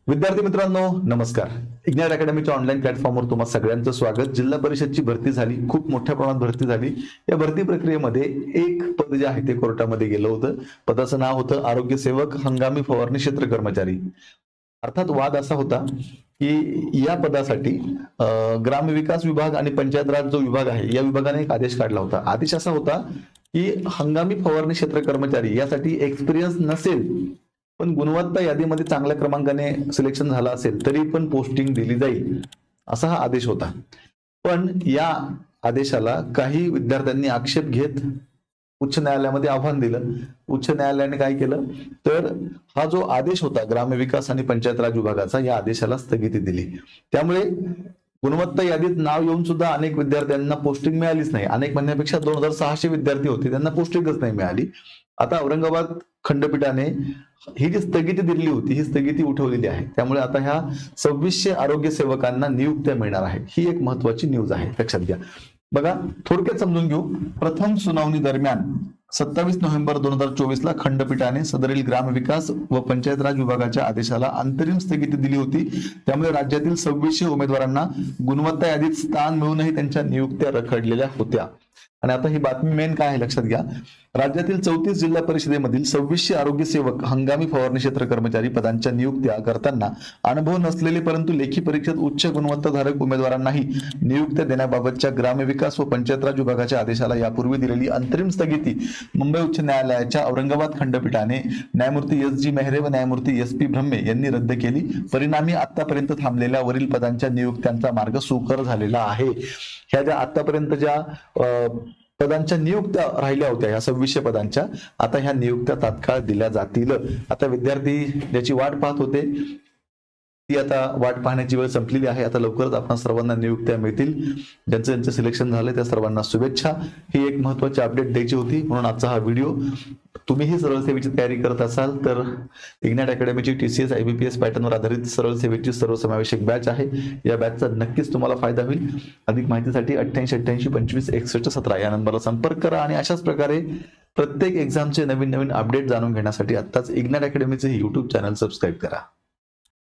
विद्यार्थी मित्रांनो नमस्कार. इग्नाइट अकॅडमीच्या ऑनलाईन प्लॅटफॉर्मवर तुम्हा सगळ्यांचं स्वागत. जिल्हा परिषदची भरती झाली, खूप मोठ्या प्रमाणात भरती झाली. या भरती प्रक्रियेमध्ये एक पद जे आहे ते कोर्टामध्ये गेलं होतं. पदाचं नाव होतं आरोग्य सेवक हंगामी फवारणी क्षेत्र कर्मचारी. अर्थात वाद असा होता की या पदासाठी ग्रामविकास विभाग आणि पंचायत राज जो विभाग आहे या विभागाने एक आदेश काढला होता. आदेश असा होता की हंगामी फवारणी क्षेत्र कर्मचारी यासाठी एक्सपिरियन्स नसेल पण गुणवत्ता यादीमध्ये चांगल्या क्रमांकाने सिलेक्शन झालं असेल तरी पण पोस्टिंग दिली जाईल, असा हा आदेश होता. पण या आदेशाला काही विद्यार्थ्यांनी आक्षेप घेत उच्च न्यायालयामध्ये आव्हान दिलं. उच्च न्यायालयाने काय केलं तर हा जो आदेश होता ग्रामविकास आणि पंचायत राज विभागाचा, या आदेशाला स्थगिती दिली. त्यामुळे गुणवत्ता यादीत नाव येऊन सुद्धा अनेक विद्यार्थ्यांना पोस्टिंग मिळालीच नाही. अनेक म्हणण्यापेक्षा 2600 विद्यार्थी होते, त्यांना पोस्टिंगच नाही मिळाली. आता औरंगाबाद खंडपीठाने ही जी स्थगिती दिली होती ही स्थगिती उठवलेली आहे. त्यामुळे आता ह्या 2600 आरोग्य सेवकांना नियुक्त्या मिळणार आहे. ही एक महत्वाची न्यूज आहे, लक्षात घ्या. बघा, थोडक्यात समजून घेऊ. प्रथम सुनावणी दरम्यान 27 नोव्हेंबर 2024 ला खंडपीठाने सदरील ग्रामविकास व पंचायत राज विभागाच्या आदेशाला अंतरिम स्थगिती दिली होती. त्यामुळे राज्यातील 2600 उमेदवारांना गुणवत्ता यादीत स्थान मिळूनही त्यांच्या नियुक्त्या रखडलेल्या होत्या. आणि आता ही बातमी मेन काय आहे लक्षात घ्या. राज्यातील 34 जिल्हा परिषदेमधील 2600 आरोग्य सेवक हंगामी फवारणी क्षेत्र कर्मचारी पदांच्या नियुक्त्या करताना अनुभव नसलेले परंतु लेखी परीक्षेत उच्च गुणवत्ताधारक उमेदवारांनाही नियुक्त्या देण्याबाबतच्या ग्रामविकास व पंचायत राज विभागाच्या आदेशाला यापूर्वी दिलेली अंतरिम स्थगिती मुंबई उच्च न्यायालयाच्या औरंगाबाद खंडपीठाने न्यायमूर्ती एस.जी. मेहरे व न्यायमूर्ती एस.पी. ब्रह्मे यांनी रद्द केली. परिणामी आतापर्यंत थांबलेल्या वरील पदांच्या नियुक्त्यांचा मार्ग सुकर झालेला आहे. ह्या ज्या आतापर्यंत ज्या पदांच्या नियुक्त्या राहिल्या होत्या, या 2600 पदांच्या, आता ह्या नियुक्त्या तात्काळ दिल्या जातील. आता विद्यार्थी ज्याची वाट पाहत होते ती आता वाट पाहण्याची वेळ संपलेली आहे. आता लवकरच आपण सर्वांना नियुक्त्या मिळतील. ज्यांचं सिलेक्शन झालं त्या सर्वांना शुभेच्छा. ही एक महत्वाची अपडेट द्यायची होती म्हणून आजचा हा व्हिडिओ. तुम्हीही सरळ सेवेची तयारी करत असाल तर इग्नाइट अकॅडमीची TCS IBPS पॅटर्नवर आधारित सरळ सेवेची सर्वसमावेशक बॅच आहे. या बॅचचा नक्कीच तुम्हाला फायदा होईल. अधिक माहितीसाठी 8888 25 61 17 या नंबरला संपर्क करा. आणि अशाच प्रकारे प्रत्येक एक्झामचे नवीन अपडेट जाणून घेण्यासाठी आत्ताच इग्नाइट अकॅडमीचे YouTube चॅनल सबस्क्राईब करा.